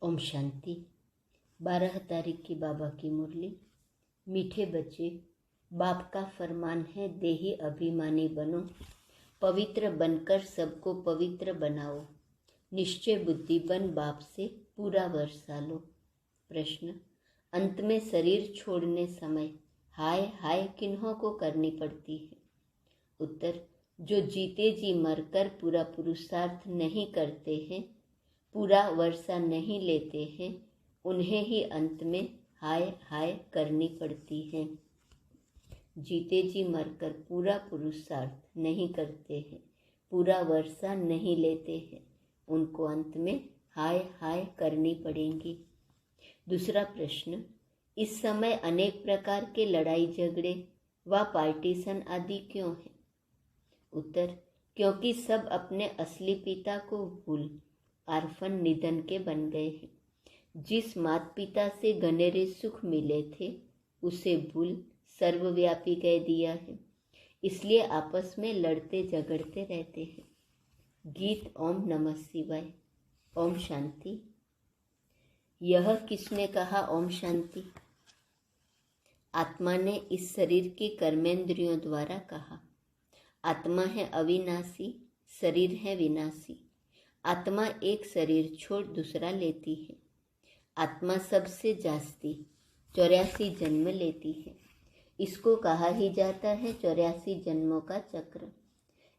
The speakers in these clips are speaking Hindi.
ओम शांति। 12 तारीख की बाबा की मुरली। मीठे बच्चे, बाप का फरमान है, देही अभिमानी बनो, पवित्र बनकर सबको पवित्र बनाओ, निश्चय बुद्धि बन बाप से पूरा वर्षा लो। प्रश्न, अंत में शरीर छोड़ने समय हाय हाय किन्हों को करनी पड़ती है? उत्तर, जो जीते जी मरकर पूरा पुरुषार्थ नहीं करते हैं, पूरा वर्षा नहीं लेते हैं, उन्हें ही अंत में हाय हाय करनी पड़ती है। जीते जी मरकर पूरा पुरुषार्थ नहीं करते हैं, पूरा वर्षा नहीं लेते हैं, उनको अंत में हाय हाय करनी पड़ेंगी। दूसरा प्रश्न, इस समय अनेक प्रकार के लड़ाई झगड़े व पार्टीशन आदि क्यों है? उत्तर, क्योंकि सब अपने असली पिता को भूल आर्फन निधन के बन गए हैं। जिस माता पिता से घनेरे सुख मिले थे उसे भूल सर्वव्यापी कह दिया है, इसलिए आपस में लड़ते झगड़ते रहते हैं। गीत ओम नमः शिवाय। ओम शांति। यह किसने कहा ओम शांति? आत्मा ने इस शरीर के कर्मेंद्रियों द्वारा कहा। आत्मा है अविनाशी, शरीर है विनाशी। आत्मा एक शरीर छोड़ दूसरा लेती है। आत्मा सबसे जास्ती 84 जन्म लेती है। इसको कहा ही जाता है 84 जन्मों का चक्र।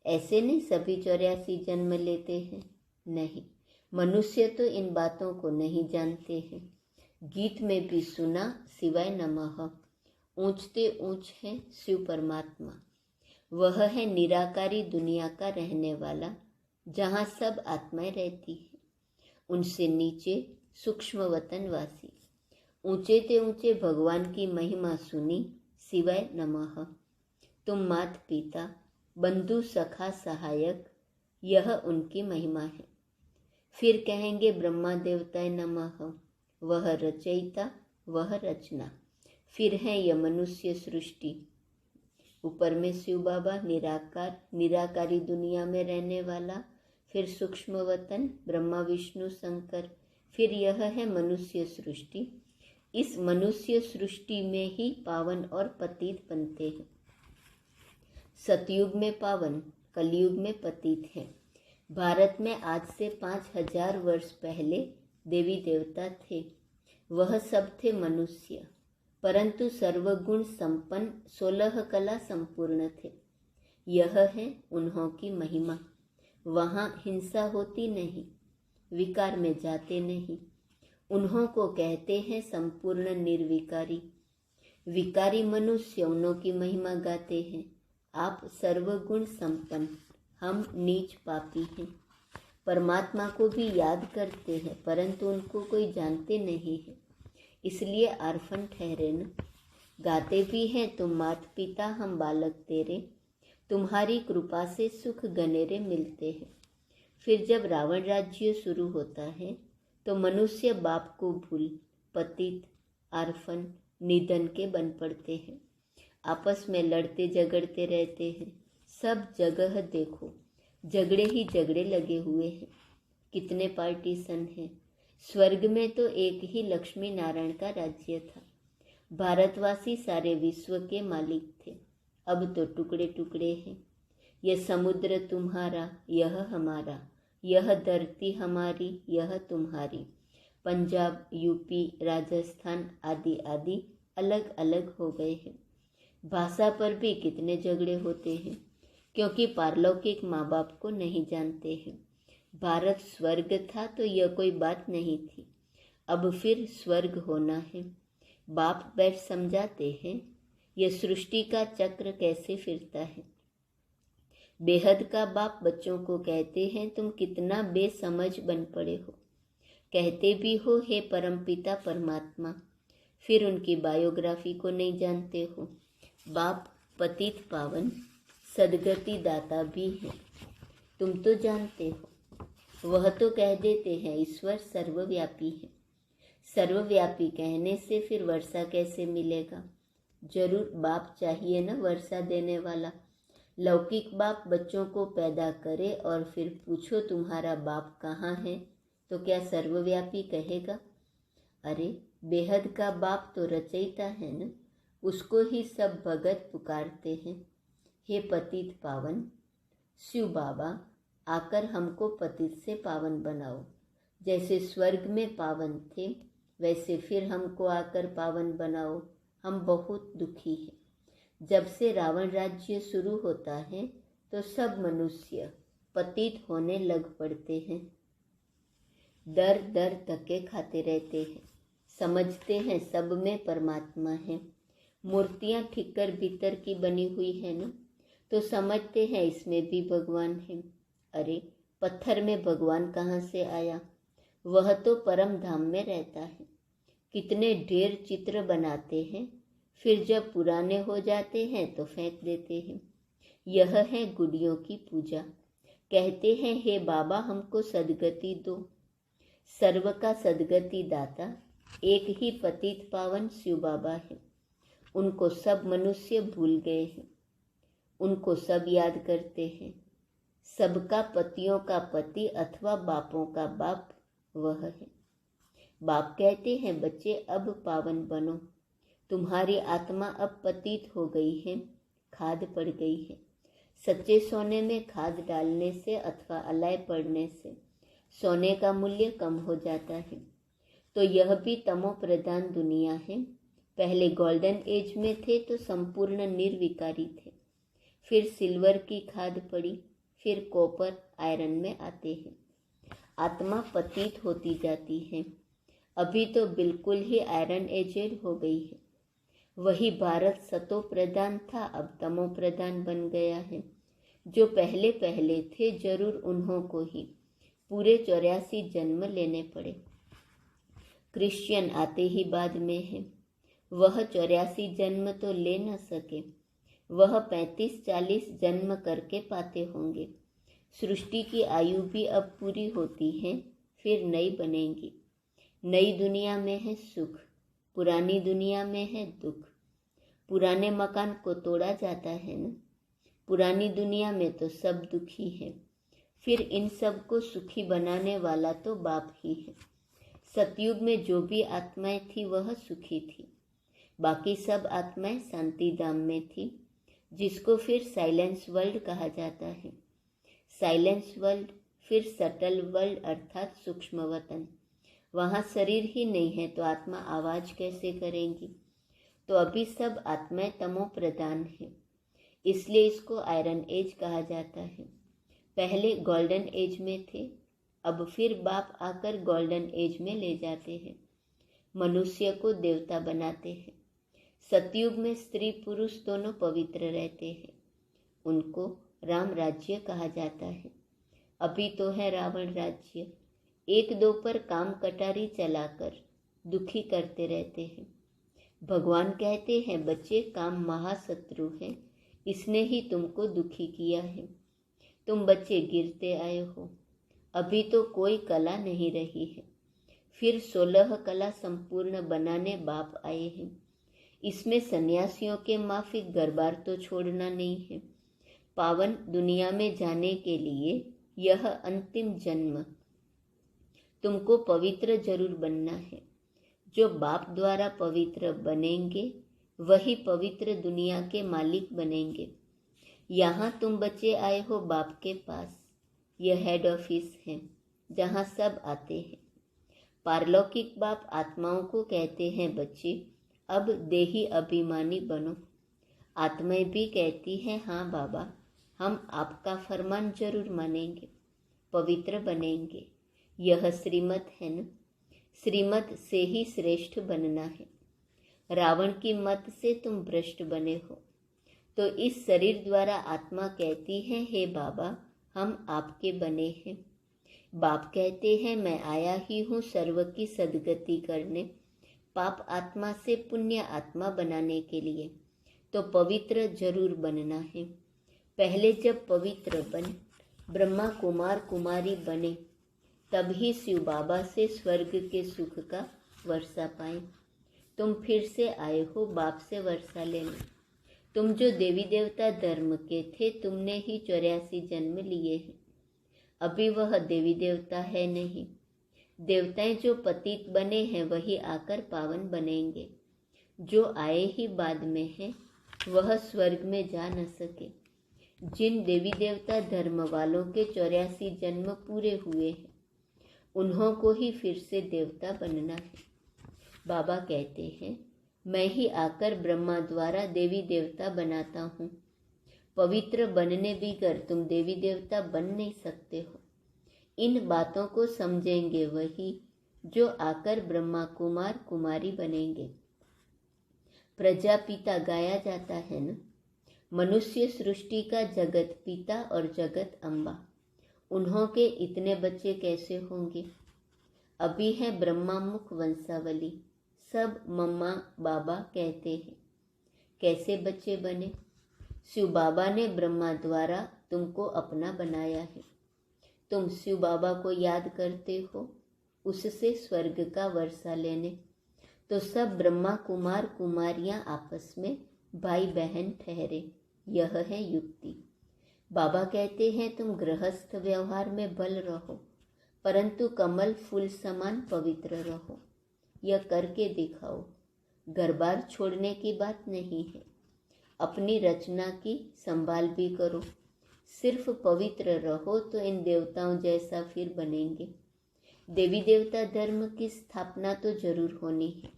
ऐसे नहीं सभी 84 जन्म लेते हैं, नहीं, मनुष्य तो इन बातों को नहीं जानते हैं। गीत में भी सुना शिवाय नमः। ऊंचते ऊंच है शिव परमात्मा। वह है निराकारी दुनिया का रहने वाला, जहाँ सब आत्माएं रहती हैं। उनसे नीचे सूक्ष्म वतनवासी। ऊंचे ते ऊंचे भगवान की महिमा सुनी शिवाय नमः। तुम मात पिता, बंधु, सखा, सहायक, यह उनकी महिमा है। फिर कहेंगे ब्रह्मा देवताय नमः, वह रचयिता, वह रचना। फिर है यह मनुष्य सृष्टि। ऊपर में शिव बाबा निराकार, निराकारी दुनिया में रहने वाला। फिर सूक्ष्म वतन ब्रह्मा विष्णु शंकर। फिर यह है मनुष्य सृष्टि। इस मनुष्य सृष्टि में ही पावन और पतित बनते हैं। सतयुग में पावन, कलयुग में पतित है। भारत में आज से 5000 वर्ष पहले देवी देवता थे। वह सब थे मनुष्य, परंतु सर्वगुण संपन्न 16 कला संपूर्ण थे। यह है उन्हों की महिमा। वहाँ हिंसा होती नहीं, विकार में जाते नहीं। उन्हों को कहते हैं संपूर्ण निर्विकारी। विकारी मनुष्य उन्हों की महिमा गाते हैं। आप सर्वगुण संपन्न, हम नीच पापी हैं। परमात्मा को भी याद करते हैं, परंतु उनको कोई जानते नहीं है, इसलिए आर्फन ठहरे न। गाते भी हैं तुम माता पिता हम बालक तेरे, तुम्हारी कृपा से सुख गनेरे मिलते हैं। फिर जब रावण राज्य शुरू होता है तो मनुष्य बाप को भूल पतित, आर्फन, निधन के बन पड़ते हैं। आपस में लड़ते झगड़ते रहते हैं। सब जगह देखो झगड़े ही झगड़े लगे हुए हैं। कितने पार्टीशन हैं। स्वर्ग में तो एक ही लक्ष्मी नारायण का राज्य था। भारतवासी सारे विश्व के मालिक थे। अब तो टुकड़े टुकड़े हैं। यह समुद्र तुम्हारा, यह हमारा, यह धरती हमारी, यह तुम्हारी। पंजाब, यूपी, राजस्थान आदि आदि अलग अलग हो गए हैं। भाषा पर भी कितने झगड़े होते हैं, क्योंकि पारलौकिक माँ बाप को नहीं जानते हैं। भारत स्वर्ग था तो यह कोई बात नहीं थी, अब फिर स्वर्ग होना है। बाप बैठ समझाते हैं यह सृष्टि का चक्र कैसे फिरता है। बेहद का बाप बच्चों को कहते हैं तुम कितना बेसमझ बन पड़े हो। कहते भी हो हे परमपिता परमात्मा, फिर उनकी बायोग्राफी को नहीं जानते हो। बाप पतित पावन सदगति दाता भी है, तुम तो जानते हो। वह तो कह देते हैं ईश्वर सर्वव्यापी है। सर्वव्यापी कहने से फिर वर्षा कैसे मिलेगा? जरूर बाप चाहिए ना वर्षा देने वाला। लौकिक बाप बच्चों को पैदा करे और फिर पूछो तुम्हारा बाप कहाँ है, तो क्या सर्वव्यापी कहेगा? अरे बेहद का बाप तो रचयिता है न, उसको ही सब भगत पुकारते हैं। हे पतित पावन, शिव बाबा आकर हमको पतित से पावन बनाओ। जैसे स्वर्ग में पावन थे वैसे फिर हमको आकर पावन बनाओ। हम बहुत दुखी हैं। जब से रावण राज्य शुरू होता है तो सब मनुष्य पतित होने लग पड़ते हैं। दर दर धक्के खाते रहते हैं। समझते हैं सब में परमात्मा है। मूर्तियां ठिक्कर भीतर की बनी हुई है न, तो समझते हैं इसमें भी भगवान है। अरे पत्थर में भगवान कहाँ से आया? वह तो परम धाम में रहता है। कितने ढेर चित्र बनाते हैं, फिर जब पुराने हो जाते हैं तो फेंक देते हैं। यह है गुड़ियों की पूजा। कहते हैं हे बाबा हमको सदगति दो। सर्व का सदगति दाता एक ही पतित पावन शिव बाबा है। उनको सब मनुष्य भूल गए हैं। उनको सब याद करते हैं। सबका पतियों का पति अथवा बापों का बाप वह है। बाप कहते हैं बच्चे अब पावन बनो। तुम्हारी आत्मा अब पतित हो गई है, खाद पड़ गई है। सच्चे सोने में खाद डालने से अथवा अलाय पड़ने से सोने का मूल्य कम हो जाता है। तो यह भी तमो प्रधान दुनिया है। पहले गोल्डन एज में थे तो संपूर्ण निर्विकारी थे। फिर सिल्वर की खाद पड़ी, फिर कॉपर आयरन में आते हैं। आत्मा पतित होती जाती है। अभी तो बिल्कुल ही आयरन एजेड हो गई है। वही भारत सतो प्रधान था, अब तमो प्रधान बन गया है। जो पहले पहले थे जरूर उन्हों को ही पूरे 84 जन्म लेने पड़े। क्रिश्चियन आते ही बाद में है। वह 84 जन्म तो ले न सके। वह 35-40 जन्म करके पाते होंगे। सृष्टि की आयु भी अब पूरी होती है, फिर नई बनेगी। नई दुनिया में है सुख, पुरानी दुनिया में है दुख। पुराने मकान को तोड़ा जाता है न। पुरानी दुनिया में तो सब दुखी है। फिर इन सब को सुखी बनाने वाला तो बाप ही है। सतयुग में जो भी आत्माएं थी वह सुखी थी। बाकी सब आत्माएं शांति धाम में थी, जिसको फिर साइलेंस वर्ल्ड कहा जाता है। साइलेंस वर्ल्ड, फिर सटल वर्ल्ड अर्थात सूक्ष्म वतन। वहाँ शरीर ही नहीं है तो आत्मा आवाज कैसे करेंगी? तो अभी सब आत्माएं तमो प्रधान है, इसलिए इसको आयरन एज कहा जाता है। पहले गोल्डन एज में थे, अब फिर बाप आकर गोल्डन एज में ले जाते हैं। मनुष्य को देवता बनाते हैं। सतयुग में स्त्री पुरुष दोनों पवित्र रहते हैं। उनको राम राज्य कहा जाता है। अभी तो है रावण राज्य। एक दो पर काम कटारी चलाकर दुखी करते रहते हैं। भगवान कहते हैं बच्चे काम महाशत्रु है, इसने ही तुमको दुखी किया है। तुम बच्चे गिरते आए हो। अभी तो कोई कला नहीं रही है। फिर 16 कला संपूर्ण बनाने बाप आए हैं। इसमें सन्यासियों के माफिक घरबार तो छोड़ना नहीं है। पावन दुनिया में जाने के लिए यह अंतिम जन्म तुमको पवित्र जरूर बनना है। जो बाप द्वारा पवित्र बनेंगे वही पवित्र दुनिया के मालिक बनेंगे। यहाँ तुम बच्चे आए हो बाप के पास। यह हेड ऑफिस है जहाँ सब आते हैं। पारलौकिक बाप आत्माओं को कहते हैं बच्चे अब देही अभिमानी बनो। आत्माएं भी कहती हैं हाँ बाबा, हम आपका फरमान जरूर मानेंगे, पवित्र बनेंगे। यह श्रीमत है न। श्रीमत से ही श्रेष्ठ बनना है। रावण की मत से तुम भ्रष्ट बने हो। तो इस शरीर द्वारा आत्मा कहती है हे बाबा हम आपके बने हैं। बाप कहते हैं मैं आया ही हूँ सर्व की सदगति करने, पाप आत्मा से पुण्य आत्मा बनाने के लिए। तो पवित्र जरूर बनना है। पहले जब पवित्र बन ब्रह्मा कुमार कुमारी बने तभी शिव बाबा से स्वर्ग के सुख का वर्षा पाए। तुम फिर से आए हो बाप से वर्षा लेने। तुम जो देवी देवता धर्म के थे तुमने ही 84 जन्म लिए हैं। अभी वह देवी देवता है नहीं। देवताएं जो पतित बने हैं वही आकर पावन बनेंगे। जो आए ही बाद में हैं वह स्वर्ग में जा न सके। जिन देवी देवता धर्म वालों के 84 जन्म पूरे हुए हैं उन्हों को ही फिर से देवता बनना है। बाबा कहते हैं, मैं ही आकर ब्रह्मा द्वारा देवी देवता बनाता हूँ। पवित्र बनने बिगर तुम देवी देवता बन नहीं सकते हो। इन बातों को समझेंगे वही जो आकर ब्रह्मा कुमार कुमारी बनेंगे। प्रजापिता गाया जाता है न। मनुष्य सृष्टि का जगत पिता और जगत अम्बा। उन्हों के इतने बच्चे कैसे होंगे? अभी है ब्रह्मामुख वंशावली, सब मम्मा बाबा कहते हैं। कैसे बच्चे बने? शिव बाबा ने ब्रह्मा द्वारा तुमको अपना बनाया है। तुम शिव बाबा को याद करते हो, उससे स्वर्ग का वर्षा लेने। तो सब ब्रह्मा कुमार कुमारियां आपस में भाई बहन ठहरे। यह है युक्ति। बाबा कहते हैं, तुम गृहस्थ व्यवहार में बल रहो, परंतु कमल फूल समान पवित्र रहो। यह करके दिखाओ। घर बार छोड़ने की बात नहीं है। अपनी रचना की संभाल भी करो। सिर्फ पवित्र रहो तो इन देवताओं जैसा फिर बनेंगे। देवी देवता धर्म की स्थापना तो जरूर होनी है।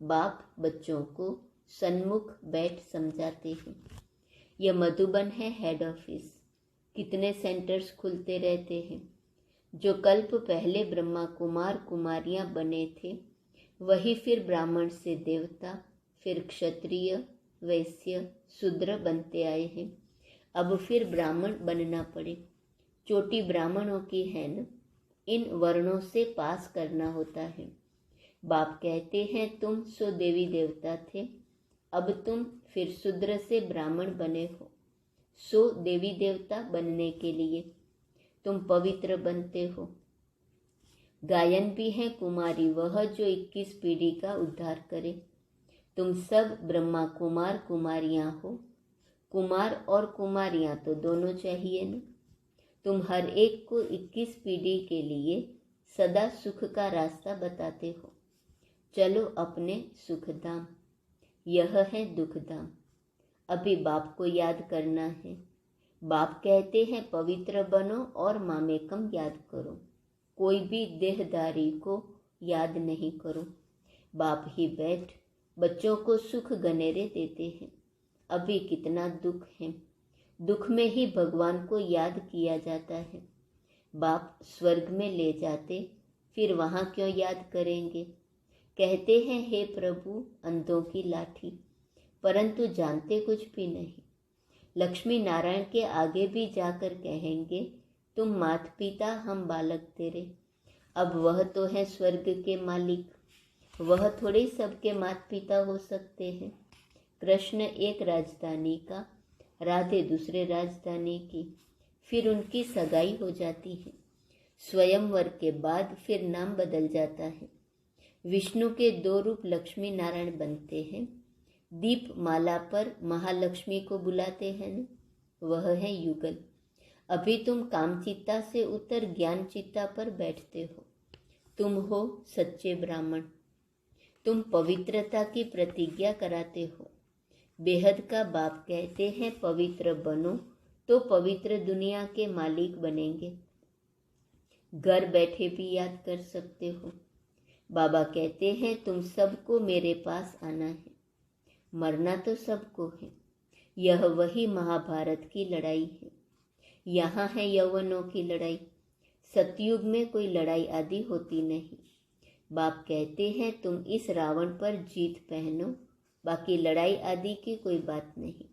बाप बच्चों को सन्मुख बैठ समझाते हैं। यह मधुबन है हेड ऑफिस। कितने सेंटर्स खुलते रहते हैं। जो कल्प पहले ब्रह्मा कुमार कुमारियां बने थे वही फिर ब्राह्मण से देवता, फिर क्षत्रिय, वैश्य, शूद्र बनते आए हैं। अब फिर ब्राह्मण बनना पड़े। चोटी ब्राह्मणों की है न। इन वर्णों से पास करना होता है। बाप कहते हैं, तुम सो देवी देवता थे, अब तुम फिर शूद्र से ब्राह्मण बने हो। सो देवी देवता बनने के लिए तुम पवित्र बनते हो। गायन भी है कुमारी वह जो 21 पीढ़ी का उद्धार करे। तुम सब ब्रह्मा कुमार कुमारियां हो। कुमार और कुमारियां तो दोनों चाहिए न। तुम हर एक को 21 पीढ़ी के लिए सदा सुख का रास्ता बताते हो। चलो अपने सुखधाम। यह है दुखधाम। अभी बाप को याद करना है। बाप कहते हैं, पवित्र बनो और मामेकम याद करो। कोई भी देहदारी को याद नहीं करो। बाप ही बैठ बच्चों को सुख गनेरे देते हैं। अभी कितना दुख है। दुख में ही भगवान को याद किया जाता है। बाप स्वर्ग में ले जाते, फिर वहाँ क्यों याद करेंगे? कहते हैं, हे प्रभु अंधों की लाठी, परंतु जानते कुछ भी नहीं। लक्ष्मी नारायण के आगे भी जाकर कहेंगे, तुम मात पिता हम बालक तेरे। अब वह तो है स्वर्ग के मालिक। वह थोड़े सबके मात पिता हो सकते हैं। कृष्ण एक राजधानी का, राधे दूसरे राजधानी की, फिर उनकी सगाई हो जाती है। स्वयंवर के बाद फिर नाम बदल जाता है। विष्णु के 2 रूप लक्ष्मी नारायण बनते हैं। दीप माला पर महालक्ष्मी को बुलाते हैं न, वह है युगल। अभी तुम कामचित्ता से उतर ज्ञान चित्ता पर बैठते हो। तुम हो सच्चे ब्राह्मण। तुम पवित्रता की प्रतिज्ञा कराते हो। बेहद का बाप कहते हैं, पवित्र बनो तो पवित्र दुनिया के मालिक बनेंगे। घर बैठे भी याद कर सकते हो। बाबा कहते हैं, तुम सबको मेरे पास आना है। मरना तो सबको है। यह वही महाभारत की लड़ाई है। यहाँ है यौवनों की लड़ाई। सतयुग में कोई लड़ाई आदि होती नहीं। बाप कहते हैं, तुम इस रावण पर जीत पहनो, बाकी लड़ाई आदि की कोई बात नहीं।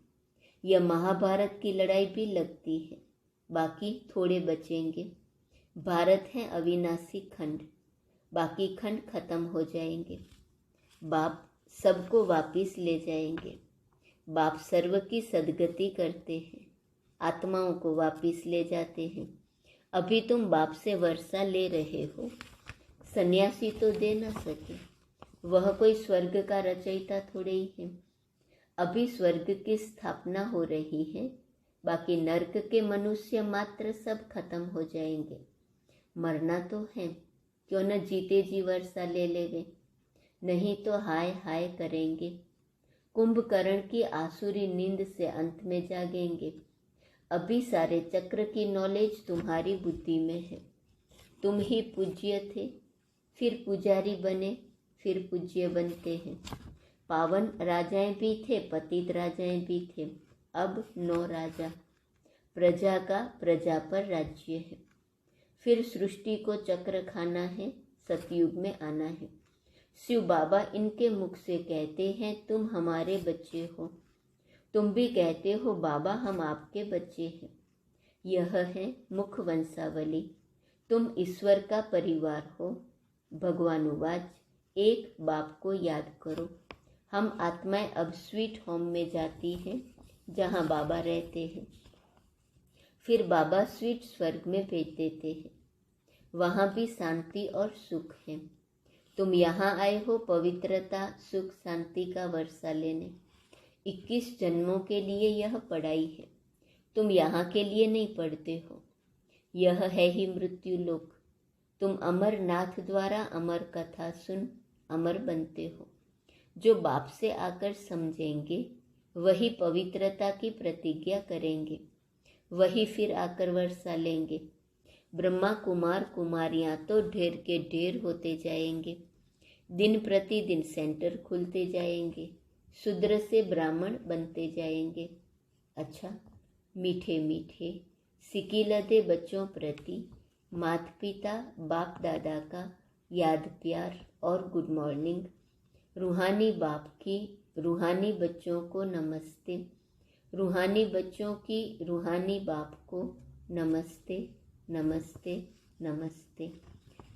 यह महाभारत की लड़ाई भी लगती है, बाकी थोड़े बचेंगे। भारत है अविनाशी खंड, बाकी खंड खत्म हो जाएंगे। बाप सबको वापिस ले जाएंगे। बाप सर्व की सद्गति करते हैं, आत्माओं को वापिस ले जाते हैं। अभी तुम बाप से वर्षा ले रहे हो। सन्यासी तो दे न सके, वह कोई स्वर्ग का रचयिता थोड़े ही है। अभी स्वर्ग की स्थापना हो रही है, बाकी नर्क के मनुष्य मात्र सब खत्म हो जाएंगे। मरना तो है, क्यों न जीते जी वर्षा ले लेवे, नहीं तो हाय हाय करेंगे। कुंभकर्ण की आसुरी नींद से अंत में जागेंगे। अभी सारे चक्र की नॉलेज तुम्हारी बुद्धि में है। तुम ही पूज्य थे, फिर पुजारी बने, फिर पूज्य बनते हैं। पावन राजाएं भी थे, पतित राजाएं भी थे, अब 9 राजा। प्रजा का प्रजा पर राज्य है। फिर सृष्टि को चक्र खाना है, सतयुग में आना है। शिव बाबा इनके मुख से कहते हैं तुम हमारे बच्चे हो। तुम भी कहते हो बाबा हम आपके बच्चे हैं। यह है मुख वंशावली। तुम ईश्वर का परिवार हो। भगवानुवाच, एक बाप को याद करो। हम आत्माएं अब स्वीट होम में जाती हैं, जहाँ बाबा रहते हैं। फिर बाबा स्वीट स्वर्ग में भेज देते हैं। वहाँ भी शांति और सुख है। तुम यहाँ आए हो पवित्रता, सुख, शांति का वर्षा लेने। 21 जन्मों के लिए यह पढ़ाई है। तुम यहाँ के लिए नहीं पढ़ते हो। यह है ही मृत्यु लोक। तुम अमरनाथ द्वारा अमर कथा सुन अमर बनते हो। जो बाप से आकर समझेंगे वही पवित्रता की प्रतिज्ञा करेंगे, वही फिर आकर वर्षा लेंगे। ब्रह्मा कुमार कुमारियाँ तो ढेर के ढेर होते जाएंगे। दिन प्रतिदिन सेंटर खुलते जाएंगे। शूद्र से ब्राह्मण बनते जाएंगे। अच्छा, मीठे मीठे सिकिलते बच्चों प्रति माता पिता बाप दादा का याद प्यार और गुड मॉर्निंग। रूहानी बाप की रूहानी बच्चों को नमस्ते। रूहानी बच्चों की रूहानी बाप को नमस्ते नमस्ते नमस्ते।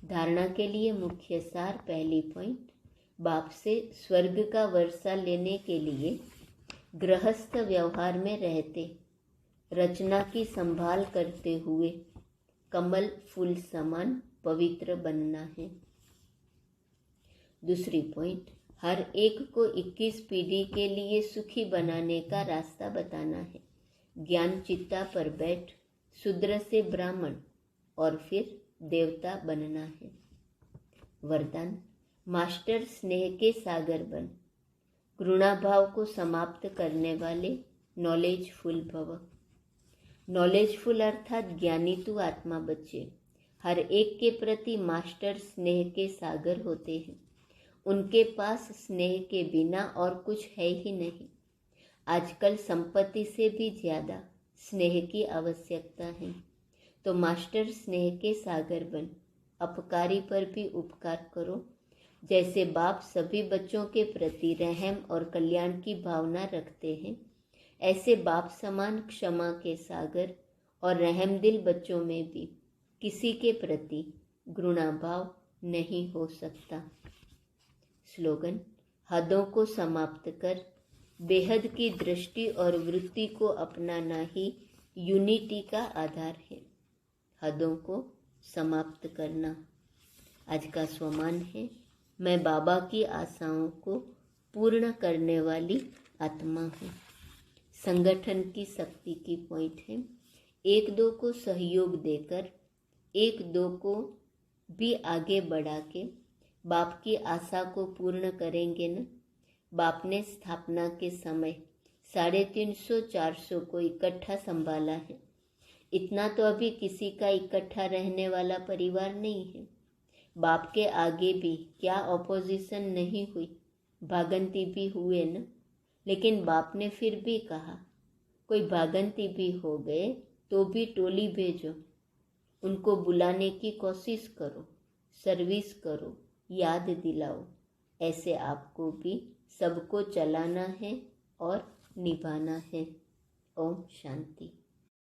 धारणा के लिए मुख्य सार। पहली पॉइंट, बाप से स्वर्ग का वर्षा लेने के लिए गृहस्थ व्यवहार में रहते, रचना की संभाल करते हुए कमल फूल समान पवित्र बनना है। दूसरी पॉइंट, हर एक को 21 पीढ़ी के लिए सुखी बनाने का रास्ता बताना है। ज्ञान चित्ता पर बैठ शूद्र से ब्राह्मण और फिर देवता बनना है। वरदान, मास्टर स्नेह के सागर बन। घृणा भाव को समाप्त करने वाले नॉलेजफुल भव। नॉलेजफुल अर्थात ज्ञानी तू आत्मा बच्चे हर एक के प्रति मास्टर स्नेह के सागर होते हैं। उनके पास स्नेह के बिना और कुछ है ही नहीं। आजकल संपत्ति से भी ज़्यादा स्नेह की आवश्यकता है। तो मास्टर स्नेह के सागर बन। अपकारी पर भी उपकार करो। जैसे बाप सभी बच्चों के प्रति रहम और कल्याण की भावना रखते हैं, ऐसे बाप समान क्षमा के सागर और रहमदिल बच्चों में भी किसी के प्रति घृणा भाव नहीं हो सकता। स्लोगन, हदों को समाप्त कर बेहद की दृष्टि और वृत्ति को अपनाना ही यूनिटी का आधार है। हदों को समाप्त करना। आज का स्वमान है, मैं बाबा की आशाओं को पूर्ण करने वाली आत्मा हूँ। संगठन की शक्ति की पॉइंट है, एक दो को सहयोग देकर एक दो को भी आगे बढ़ा के बाप की आशा को पूर्ण करेंगे न। बाप ने स्थापना के समय 350-400 को इकट्ठा संभाला है। इतना तो अभी किसी का इकट्ठा रहने वाला परिवार नहीं है। बाप के आगे भी क्या ऑपोजिशन नहीं हुई, भागंती भी हुए न। लेकिन बाप ने फिर भी कहा, कोई भागंती भी हो गए तो भी टोली भेजो, उनको बुलाने की कोशिश करो, सर्विस करो, याद दिलाओ। ऐसे आपको भी सबको चलाना है और निभाना है। ओम शांति।